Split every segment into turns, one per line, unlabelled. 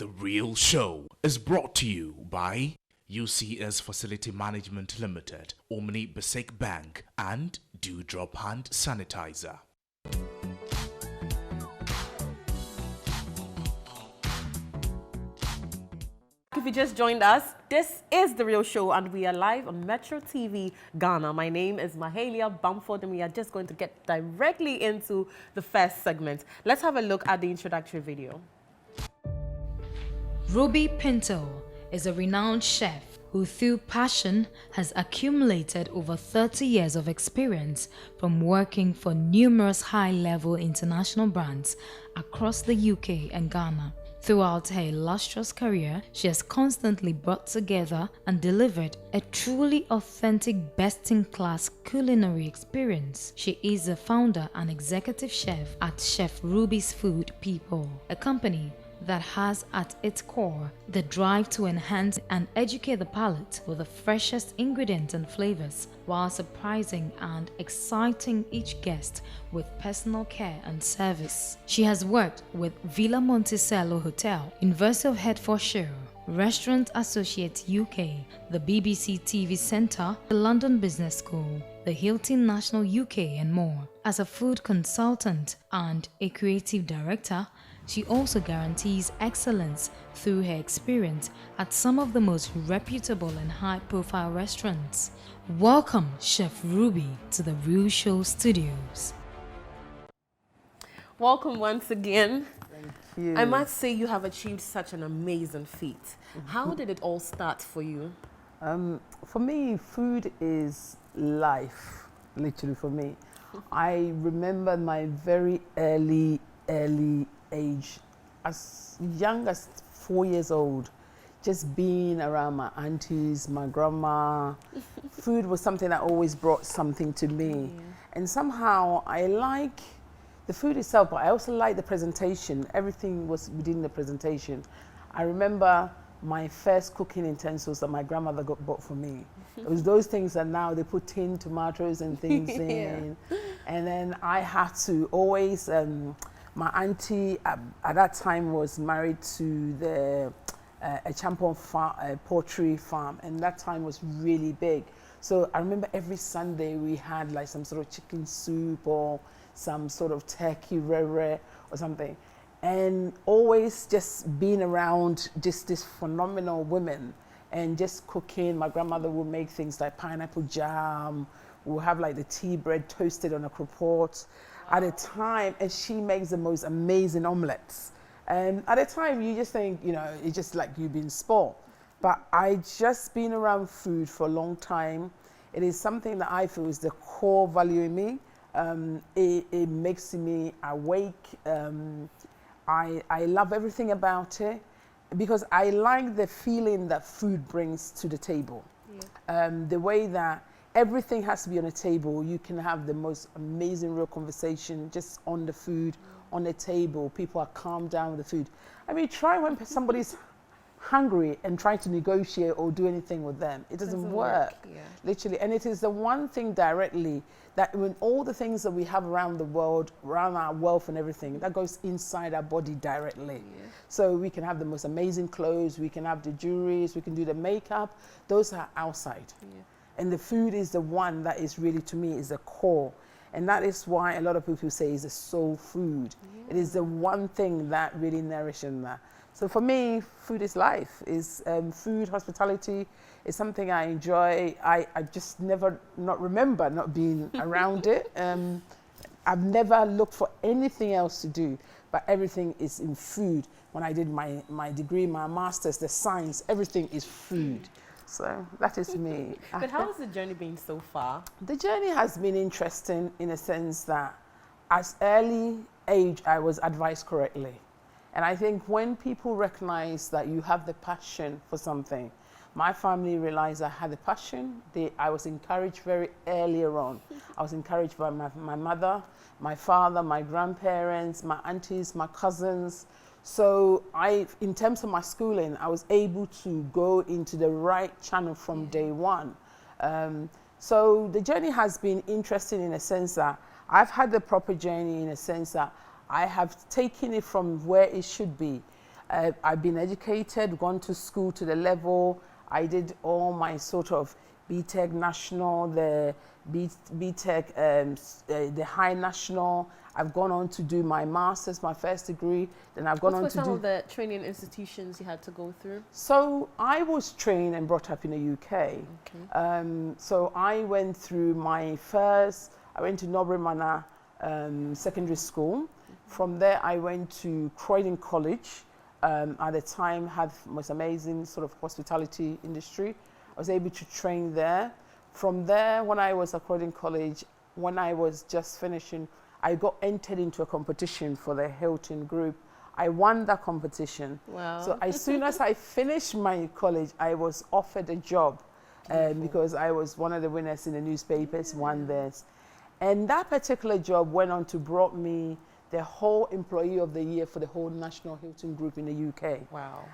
The Real Show is brought to you by UCS Facility Management Limited, Omni Basic Bank, and Dewdrop Hand Sanitizer.
If you just joined us, this is The Real Show and we are live on Metro TV Ghana. My name is Mahalia Bamford and we are just going to get directly into the first segment. Let's have a look at the introductory video.
Ruby Pinto is a renowned chef who through passion has accumulated over 30 years of experience from working for numerous high-level international brands across the UK and Ghana. Throughout her illustrious career, she has constantly brought together and delivered a truly authentic, best-in-class culinary experience. She is the founder and executive chef at Chef Ruby's Food People, a company that has at its core the drive to enhance and educate the palate with the freshest ingredients and flavors while surprising and exciting each guest with personal care and service. She has worked with Villa Monticello Hotel, University of Hertfordshire, Restaurant Associates UK, the BBC TV Centre, the London Business School, the Hilton National UK and more. As a food consultant and a creative director, she also guarantees excellence through her experience at some of the most reputable and high-profile restaurants. Welcome, Chef Ruby, to the Real Show Studios.
Welcome once again.
Thank you.
I must say you have achieved such an amazing feat. How did it all start for you?
For me, food is life, literally for me. I remember my very early age, as young as 4 years old, just being around my aunties, my grandma. Food was something that always brought something to me. And somehow I like the food itself, but I also like the presentation. Everything was within the presentation. I remember my first cooking utensils that my grandmother bought for me. It was those things that now they put tin tomatoes and things in. And then I had to always, my auntie at that time was married to a Champon poultry farm, and that time was really big. So I remember every Sunday we had like some sort of chicken soup or some sort of turkey rare or something. And always just being around just this phenomenal women and just cooking. My grandmother would make things like pineapple jam. We'll have like the tea bread toasted on a crockpot at a time, and she makes the most amazing omelets. And at a time, you just think, you know, it's just like you've been spoiled. But I just been around food for a long time. It is something that I feel is the core value in me. It makes me awake. I love everything about it because I like the feeling that food brings to the table. The way that everything has to be on a table. You can have the most amazing real conversation just on the food, on the table. People are calmed down with the food. I mean, try when somebody's hungry and try to negotiate or do anything with them. It doesn't work. Literally. And it is the one thing directly that when all the things that we have around the world, around our wealth and everything, that goes inside our body directly. So we can have the most amazing clothes, we can have the jewelries, we can do the makeup. Those are outside. And the food is the one that is really, to me, is the core. And that is why a lot of people say it's a soul food. It is the one thing that really nourishes that. So for me, food is life. Is food, hospitality is something I enjoy. I just never not remember not being around it. I've never looked for anything else to do, but everything is in food. When I did my degree, my master's, the science, everything is food. So that is me.
But how has the journey been so far?
The journey has been interesting in a sense that as early age, I was advised correctly. And I think when people recognize that you have the passion for something, my family realized I had the passion. I was encouraged very earlier on. I was encouraged by my mother, my father, my grandparents, my aunties, my cousins. So in terms of my schooling, I was able to go into the right channel from day one. So the journey has been interesting in a sense that I've had the proper journey in a sense that I have taken it from where it should be. I've been educated, gone to school to the level. I did all my sort of BTEC national, the BTEC, the high national. I've gone on to do my master's, my first degree. Then I've gone on to do.
What were some of the training institutions you had to go through?
So I was trained and brought up in the UK.
Okay.
So I went through I went to Norbury Manor Secondary School. From there, I went to Croydon College. At the time, had the most amazing sort of hospitality industry. I was able to train there. From there, when I was at Croydon College, when I was just finishing, I got entered into a competition for the Hilton Group. I won that competition.
Wow.
So as soon as I finished my college, I was offered a job because I was one of the winners in the newspapers, won this. And that particular job went on to brought me the whole Employee of the Year for the whole National Hilton Group in the UK.
Wow.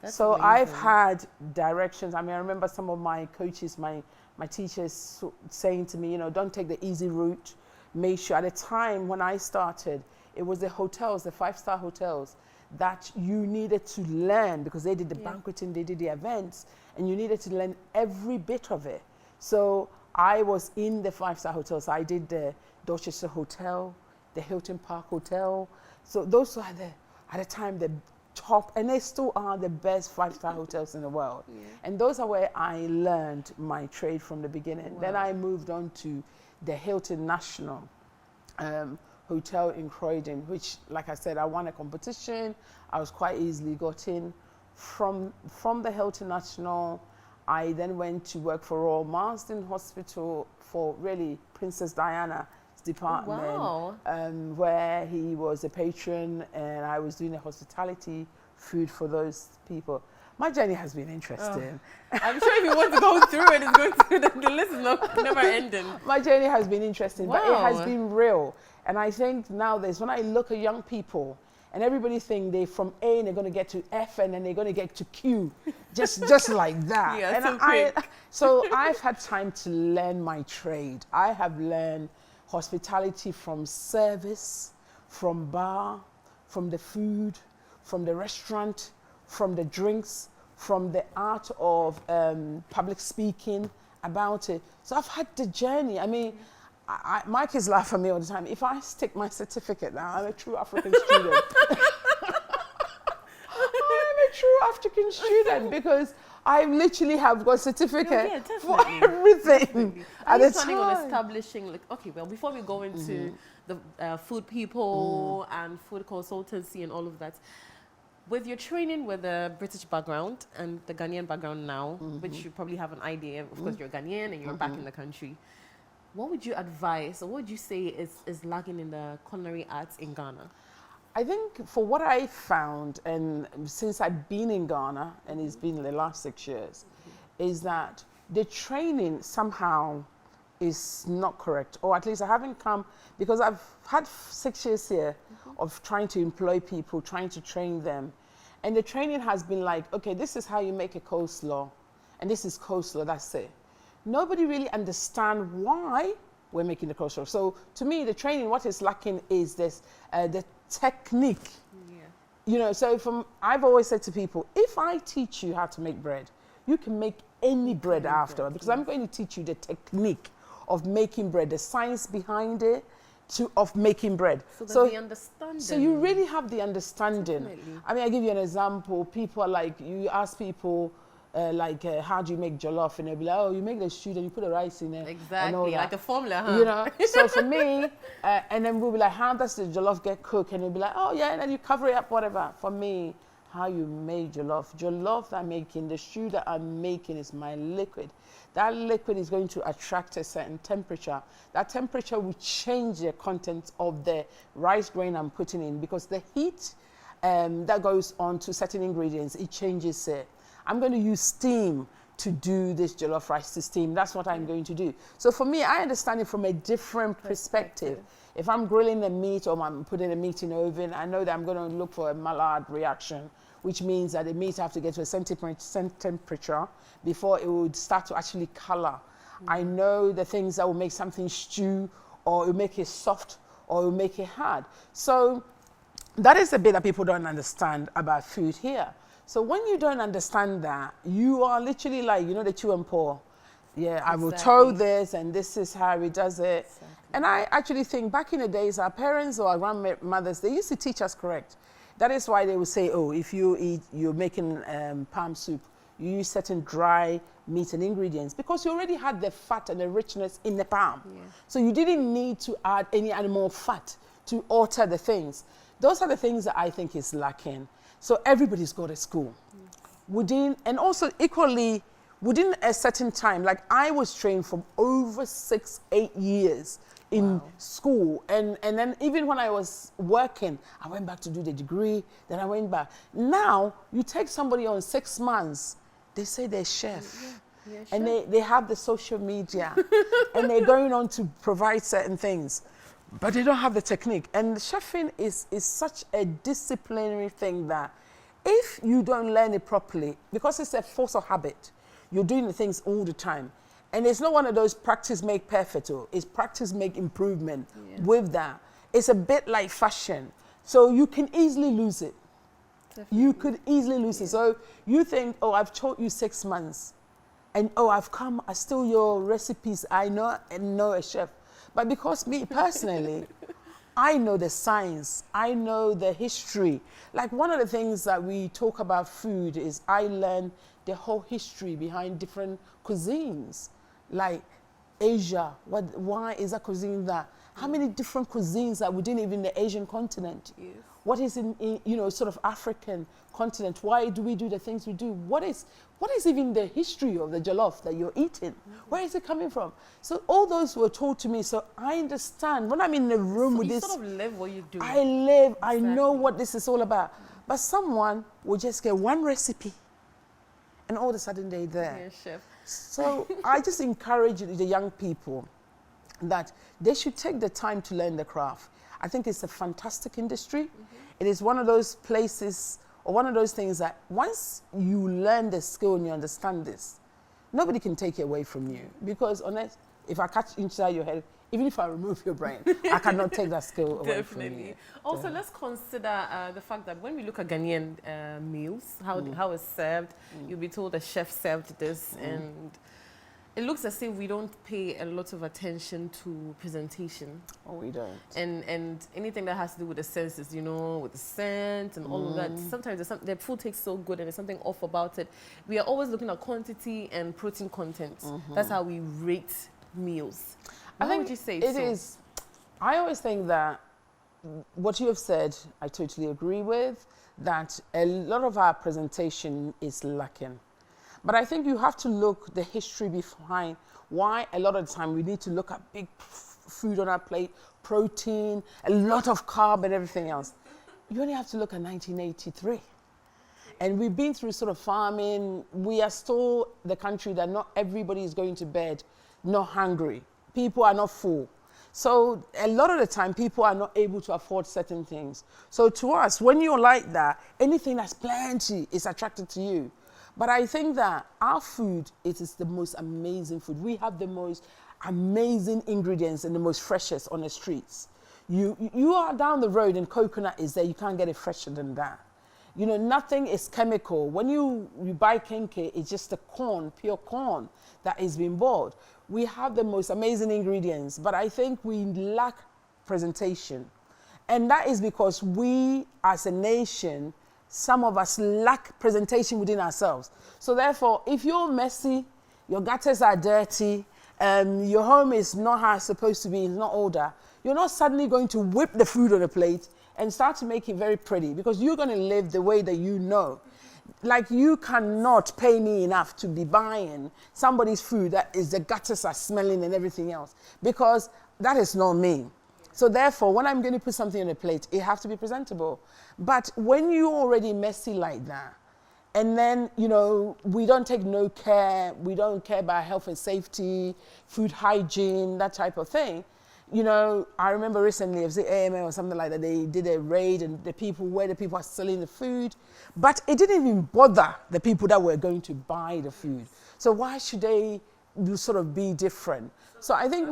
So
amazing.
I've had directions. I mean, I remember some of my coaches, my teachers saying to me, you know, don't take the easy route. Make sure, at the time when I started, it was the hotels, the 5-star hotels, that you needed to learn, because they did the banqueting, they did the events, and you needed to learn every bit of it. So I was in the 5-star hotels. I did the Dorchester Hotel, the Hilton Park Hotel. So those were at the time, the top, and they still are the best 5-star hotels in the world. Yeah. And those are where I learned my trade from the beginning. Wow. Then I moved on to the Hilton National Hotel in Croydon, which, like I said, I won a competition. I was quite easily got in. From the Hilton National, I then went to work for Royal Marsden Hospital for really Princess Diana department.
Wow.
Where he was a patron and I was doing the hospitality food for those people. My journey has been interesting.
I'm sure if you want to go through it, it's going to, the list is never ending.
My journey has been interesting,
wow.
but it has been real. And I think nowadays, when I look at young people, and everybody think they from A and they're going to get to F and then they're going to get to Q, just like that.
Yeah,
and so I've had time to learn my trade. I have learned hospitality from service, from bar, from the food, from the restaurant, from the drinks, from the art of public speaking about it. So I've had the journey. I mean, my kids laugh at me all the time. If I stick my certificate now, I'm a true African student. I'm a true African student because I literally have got certificate for everything.
Are you planning on establishing, like, okay, well, before we go into the food people and food consultancy and all of that, with your training with the British background and the Ghanaian background now, which you probably have an idea, of course, you're Ghanaian and you're back in the country, what would you advise or what would you say is lacking in the culinary arts in Ghana?
I think for what I found, and since I've been in Ghana, and it's been the last 6 years, is that the training somehow is not correct, or at least I haven't come, because I've had 6 years here of trying to employ people, trying to train them. And the training has been like, okay, this is how you make a coleslaw, and this is coleslaw, that's it. Nobody really understands why we're making the coleslaw. So to me, the training, what is lacking is this, the technique. Yeah. You know, so I've always said to people, if I teach you how to make bread, you can make any bread after, because I'm going to teach you the technique of making bread, the science behind it, of making bread.
So the understanding.
So you really have the understanding.
Definitely.
I mean, I give you an example. People are like, you ask people, how do you make jollof? And they'll be like, oh, you make the stew, then you put the rice in there.
Exactly, like a formula, huh?
You know, so for me, and then we'll be like, how does the jollof get cooked? And they'll be like, oh yeah, and then you cover it up, whatever. For me, how you make jollof. Jollof that I'm making, the stew that I'm making is my liquid. That liquid is going to attract a certain temperature. That temperature will change the content of the rice grain I'm putting in, because the heat that goes on to certain ingredients, it changes it. I'm going to use steam to do this jollof rice to steam. That's what I'm going to do. So for me, I understand it from a different perspective. If I'm grilling the meat or I'm putting the meat in the oven, I know that I'm going to look for a Maillard reaction, which means that the meat have to get to a certain temperature before it would start to actually color. I know the things that will make something stew, or it will make it soft, or it will make it hard. So that is the bit that people don't understand about food here. So when you don't understand that, you are literally like, you know, the chew and pour. Yeah, I will throw this and this is how he does it. Exactly. And I actually think back in the days, our parents or our grandmothers, they used to teach us correct. That is why they would say, oh, if you're making palm soup, you use certain dry meat and ingredients because you already had the fat and the richness in the palm. Yeah. So you didn't need to add any animal fat to alter the things. Those are the things that I think is lacking. So everybody's got a school. And also equally, within a certain time, like I was trained from over 6-8 years in school. And then even when I was working, I went back to do the degree, then I went back. Now, you take somebody on 6 months, they say they're chef. Yeah, and they have the social media and they're going on to provide certain things, but they don't have the technique. And chefing is such a disciplinary thing that if you don't learn it properly, because it's a force of habit, you're doing the things all the time. And it's not one of those practice make perfect, or it's practice make improvement with that. It's a bit like fashion. So you can easily lose it. Definitely. You could easily lose it. So you think, oh, I've taught you 6 months. And oh, I steal your recipes. I know a chef. But because me personally, I know the science. I know the history. Like one of the things that we talk about food is I learned the whole history behind different cuisines. Like Asia, why is that cuisine that? How many different cuisines are within even the Asian continent? Yes. What is in you know, sort of African continent? Why do we do the things we do? What is even the history of the jollof that you're eating? Mm-hmm. Where is it coming from? So all those were told to me, so I understand. When I'm in the room with this, you sort of live what you do. I live, exactly. I know what this is all about. Mm-hmm. But someone will just get one recipe and all of a sudden they're there. Yeah, chef. So I just encourage the young people that they should take the time to learn the craft. I think it's a fantastic industry. Mm-hmm. It is one of those places or one of those things that once you learn the skill and you understand this, nobody can take it away from you. Because honest, if I catch inside your head, even if I remove your brain, I cannot take that skill away from you.
Also, let's consider the fact that when we look at Ghanaian meals, how it's served, you'll be told the chef served this, and it looks as if we don't pay a lot of attention to presentation.
Oh, we don't.
And anything that has to do with the senses, you know, with the scent and all of that. Sometimes the food tastes so good and there's something off about it. We are always looking at quantity and protein content. That's how we rate meals.
I think you say it is. I always think that what you have said, I totally agree with, that a lot of our presentation is lacking. But I think you have to look the history behind why a lot of the time we need to look at big food on our plate, protein, a lot of carb and everything else. You only have to look at 1983. And we've been through sort of farming. We are still the country that not everybody is going to bed not hungry. People are not full. So a lot of the time, people are not able to afford certain things. So to us, when you're like that, anything that's plenty is attracted to you. But I think that our food, it is the most amazing food. We have the most amazing ingredients and the most freshest on the streets. You are down the road and coconut is there, you can't get it fresher than that. You know, nothing is chemical. When you buy kenke, it's just the corn, pure corn that is being bought. We have the most amazing ingredients, but I think we lack presentation. And that is because we, as a nation, some of us lack presentation within ourselves. So therefore, if you're messy, your gutters are dirty, your home is not how it's supposed to be, it's not order, you're not suddenly going to whip the food on a plate and start to make it very pretty, because you're going to live the way that you know. Like, you cannot pay me enough to be buying somebody's food that is the gutters are smelling and everything else, because that is not me. So therefore, when I'm going to put something on a plate, it has to be presentable. But when you're already messy like that, and then, you know, we don't take no care, we don't care about health and safety, food hygiene, that type of thing. You know, I remember recently, it was the AMA or something like that, they did a raid and where the people are selling the food, but it didn't even bother the people that were going to buy the food. So why should they sort of be different? So I think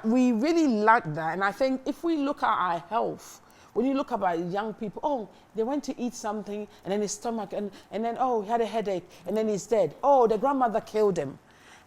we really lack that. And I think if we look at our health, when you look about young people, oh, they went to eat something and then his stomach, and then, oh, he had a headache and then he's dead. Oh, the grandmother killed him.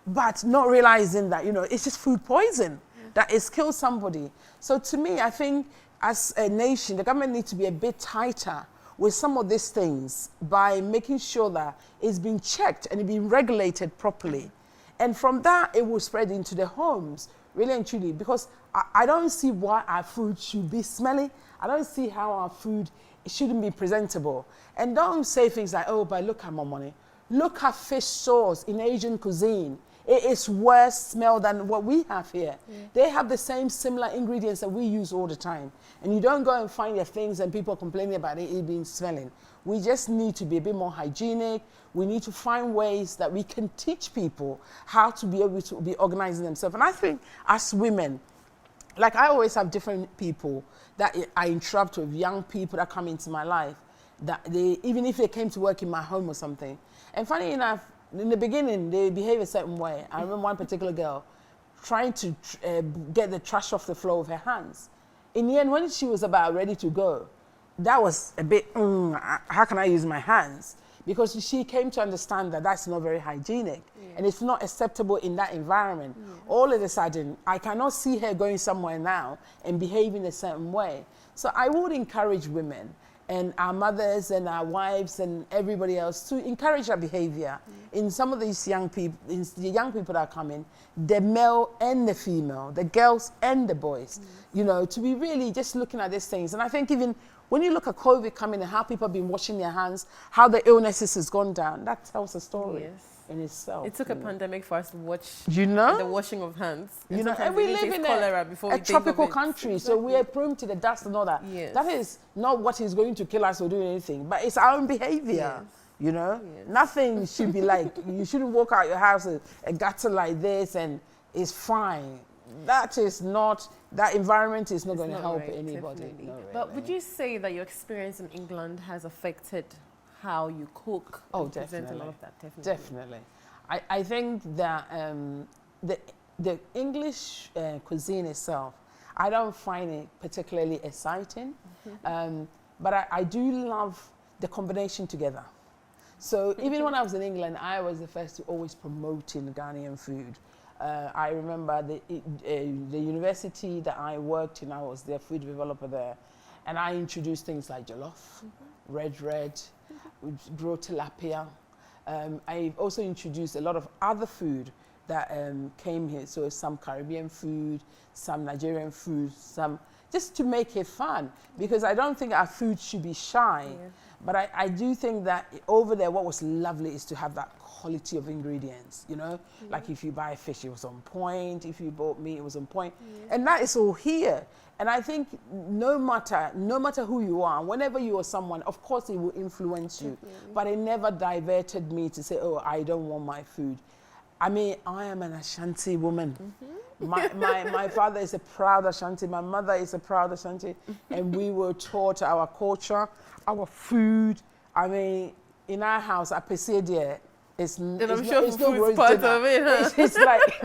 But not realizing that, you know, it's just food poison that has killed somebody. So to me, I think as a nation, the government needs to be a bit tighter with some of these things by making sure that it's being checked and it's being regulated properly. And from that, it will spread into the homes, really and truly, because I don't see why our food should be smelly. I don't see how our food shouldn't be presentable. And don't say things like, oh, but look at my money. Look at fish sauce in Asian cuisine. It is worse smell than what we have here. They have the same similar ingredients that we use all the time. And you don't go and find your things and people complaining about it being smelling. We just need to be a bit more hygienic. We need to find ways that we can teach people how to be able to be organizing themselves. And I think as women, like I always have different people that I interact with, young people that come into my life, that they, even if they came to work in my home or something. And funny enough, in the beginning, they behave a certain way. I remember one particular girl trying to get the trash off the floor with her hands. In the end, when she was about ready to go, that was a bit, how can I use my hands? Because she came to understand that that's not very hygienic and it's not acceptable in that environment. All of a sudden, I cannot see her going somewhere now and behaving a certain way. So I would encourage women and our mothers and our wives and everybody else to encourage our behavior in some of these young people, the young people that are coming, the male and the female, the girls and the boys, you know, to be really just looking at these things. And I think even when you look at COVID coming and how people have been washing their hands, how the illnesses has gone down, that tells a story in itself.
It took a pandemic for us to watch
the washing
of hands.
You know, and we live in a tropical country, so we are prone to the dust and all that. That is not what is going to kill us or do anything, but it's our own behavior. You know, nothing should be like, you shouldn't walk out your house a gutter like this and it's fine. That is not, that environment is not going to help anybody. No, really.
But would you say that your experience in England has affected how you cook?
Oh, definitely.
A lot of that,
definitely. I think that the English cuisine itself, I don't find it particularly exciting, but I do love the combination together. So even when I was in England, I was the first to always promote in Ghanaian food. I remember the university that I worked in, I was their food developer there, and I introduced things like jollof, red, we grow tilapia. I also introduced a lot of other food that came here, so some Caribbean food, some Nigerian food, some, just to make it fun, because I don't think our food should be shy. But I do think that over there, what was lovely is to have that quality of ingredients, you know? Like if you buy fish, it was on point. If you bought meat, it was on point. And that is all here. And I think no matter who you are, whenever you are someone, of course it will influence you. But it never diverted me to say, oh, I don't want my food. I mean, I am an Ashanti woman. My father is a proud Ashanti. My mother is a proud Ashanti. And we were taught our culture, our food. I mean, in our house, I perceive there, it's no roast dinner. It's like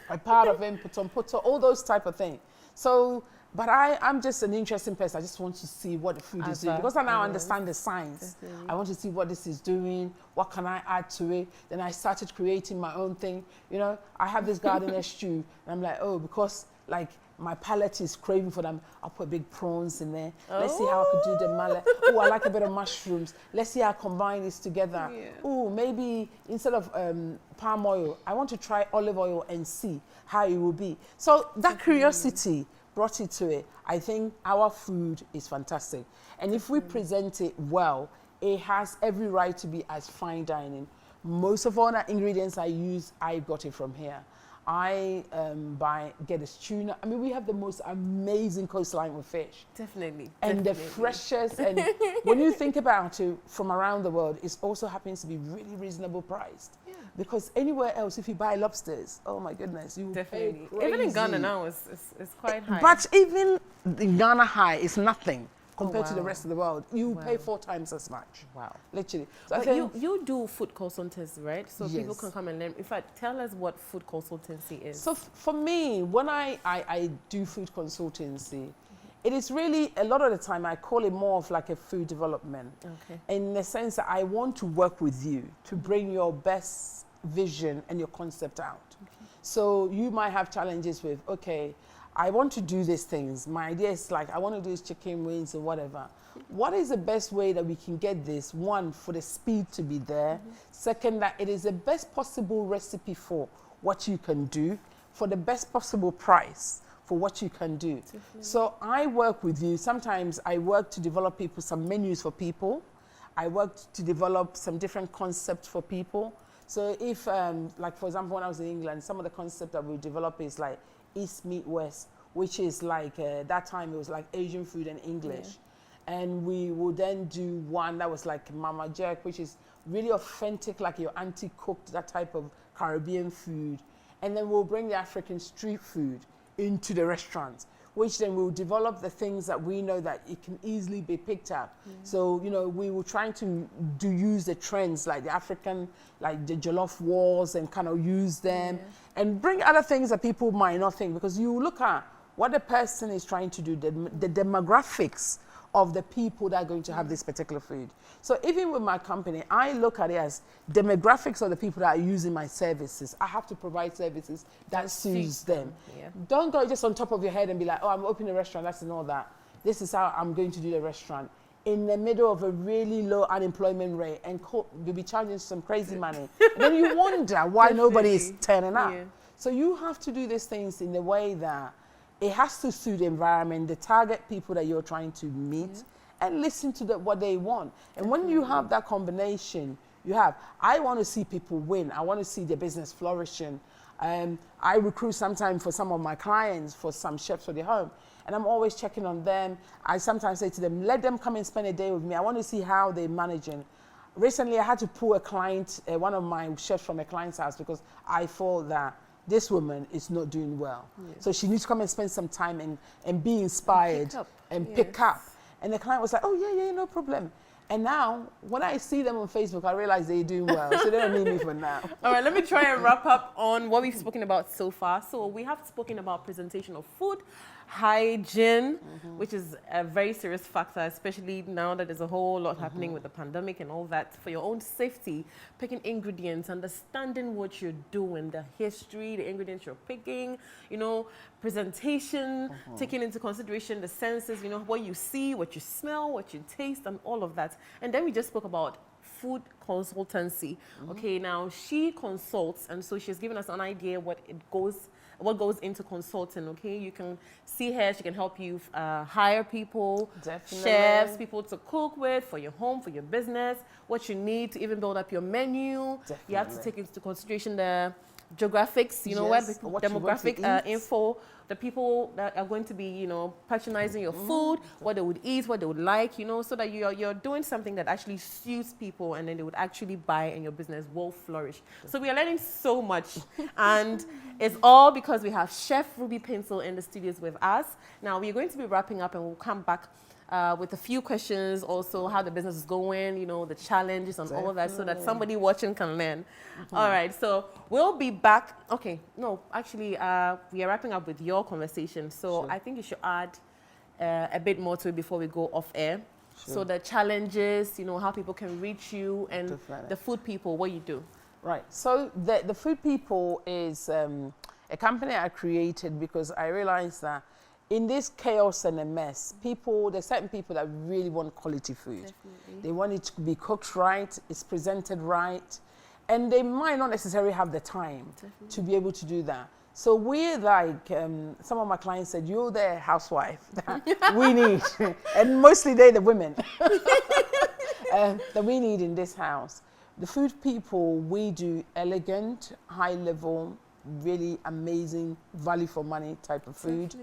a part of him, put all those type of things. So, but I'm just an interesting person. I just want to see what the food is doing, because I now understand the science. I want to see what this is doing, what can I add to it. Then I started creating my own thing. You know, I have this gardener stew, and I'm like, oh, because like my palate is craving for them, I'll put big prawns in there. Let's see how I could do the mallet. Oh, I like a bit of mushrooms. Let's see how I combine this together. Oh, maybe instead of palm oil, I want to try olive oil and see how it will be. So that curiosity brought it to it. I think our food is fantastic. And if we present it well, it has every right to be as fine dining. Most of all the ingredients I use, I got it from here. I get a tuna. I mean, we have the most amazing coastline with fish.
Definitely.
And the freshest. And when you think about it from around the world, it also happens to be really reasonable priced. Because anywhere else, if you buy lobsters, oh my goodness, you pay crazy.
Even in Ghana now, it's quite high.
But even in Ghana high is nothing compared to the rest of the world. You pay 4 times as much. Wow. Literally. So
but you do food consultancy, right? So people can come and learn. In fact, tell us what food consultancy is.
So for me, when I do food consultancy, it is really, a lot of the time, I call it more of like a food development.
Okay.
In the sense that I want to work with you to bring your best vision and your concept out. Okay. So you might have challenges with, okay, I want to do these things. My idea is like, I want to do this chicken wings or whatever. What is the best way that we can get this? One, for the speed to be there. Second, that it is the best possible recipe for what you can do, for the best possible price for what you can do. So I work with you. Sometimes I work to develop some menus for people. I work to develop some different concepts for people. So if, like for example, when I was in England, some of the concepts that we develop is like East meet West, which is like, that time it was like Asian food and English. Yeah. And we would then do one that was like Mama Jack, which is really authentic, like your auntie cooked, that type of Caribbean food. And then we'll bring the African street food into the restaurants, which then we'll develop the things that we know that it can easily be picked up. So, you know, we were trying to use the trends like the African, like the jollof wars, and kind of use them and bring other things that people might not think, because you look at what the person is trying to do, the demographics of the people that are going to have this particular food. So even with my company, I look at it as demographics of the people that are using my services. I have to provide services that suits them. Yeah. Don't go just on top of your head and be like, oh, I'm opening a restaurant, that's and all that. This is how I'm going to do the restaurant. In the middle of a really low unemployment rate, and you'll be charging some crazy money. Then you wonder why nobody is turning up. Yeah. So you have to do these things in the way that it has to suit the environment, the target people that you're trying to meet, and listen to what they want. And when you have that combination, I want to see people win. I want to see their business flourishing. I recruit sometimes for some of my clients, for some chefs for their home, and I'm always checking on them. I sometimes say to them, let them come and spend a day with me. I want to see how they're managing. Recently, I had to pull a client, one of my chefs from a client's house, because I thought that this woman is not doing well. So she needs to come and spend some time and be inspired and pick up. And the client was like, oh, yeah, no problem. And now, when I see them on Facebook, I realize they're doing well. So they don't need me for now.
All right, let me try and wrap up on what we've spoken about so far. So we have spoken about presentation of food, hygiene, which is a very serious factor, especially now that there's a whole lot happening with the pandemic and all that. For your own safety, picking ingredients, understanding what you're doing, the history, the ingredients you're picking, you know, presentation, taking into consideration the senses, you know, what you see, what you smell, what you taste, and all of that. And then we just spoke about food consultancy. Okay, now she consults, and so she's given us an idea what goes into consulting. Okay, you can see her. She can help you hire people, chefs, people to cook with for your home, for your business, what you need to even build up your menu. You have to take into consideration the geographics, you know, where the demographic info, the people that are going to be, you know, patronizing your food, what they would eat, what they would like, you know, so that you're doing something that actually suits people, and then they would actually buy, and your business will flourish. So we are learning so much, and it's all because we have Chef Ruby Pinto in the studios with us. Now we're going to be wrapping up, and we'll come back with a few questions, also how the business is going, you know, the challenges and all of that, so that somebody watching can learn. All right, so we'll be back. Okay, no, actually, we are wrapping up with your conversation, so I think you should add a bit more to it before we go off air. So the challenges, you know, how people can reach you, and the food people, what you do.
Right, so the food people is a company I created because I realized that in this chaos and a mess, there's certain people that really want quality food. They want it to be cooked right, it's presented right, and they might not necessarily have the time to be able to do that. So we're like, some of my clients said, you're the housewife that we need, and mostly they're the women that we need in this house. The food people, we do elegant, high level, really amazing value for money type of food.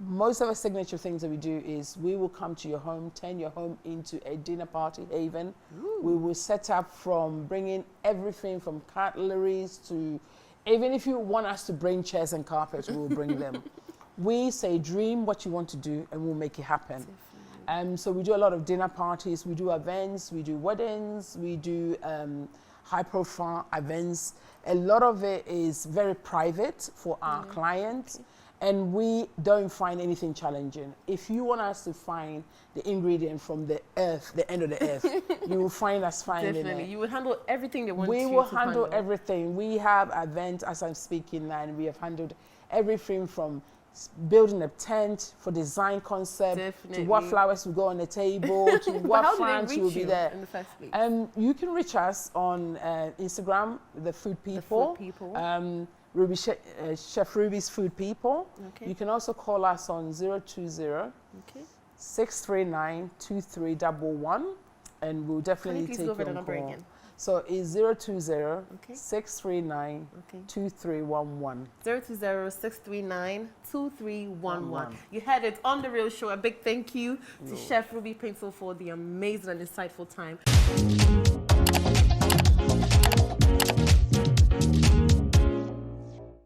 Most of our signature things that we do is we will come to your home, turn your home into a dinner party haven. We will set up from bringing everything from cutleries to, even if you want us to bring chairs and carpets, we will bring them. We say dream what you want to do and we'll make it happen. So we do a lot of dinner parties, we do events, we do weddings, we do high profile events. A lot of it is very private for our clients. And we don't find anything challenging. If you want us to find the ingredient from the earth, the end of the earth, you will find us finding
Definitely.
it.
You will handle everything they want
We
you
will
to
handle everything. We have events as I'm speaking, and we have handled everything from building a tent for design concept
Definitely.
to what flowers will go on the table to what France will be there.
In the first place?
You can reach us on Instagram, The Food People.
The Food People.
Chef Ruby's Food People.
Okay.
You can also call us on 020
Okay.
639 2311, and we'll definitely
Please
take
go over
your
the number
call.
again.
So it's 020
Okay.
639
Okay.
2311.
020-639-2311. You had it on The Real Show. A big thank you to Chef Ruby Pinto for the amazing and insightful time.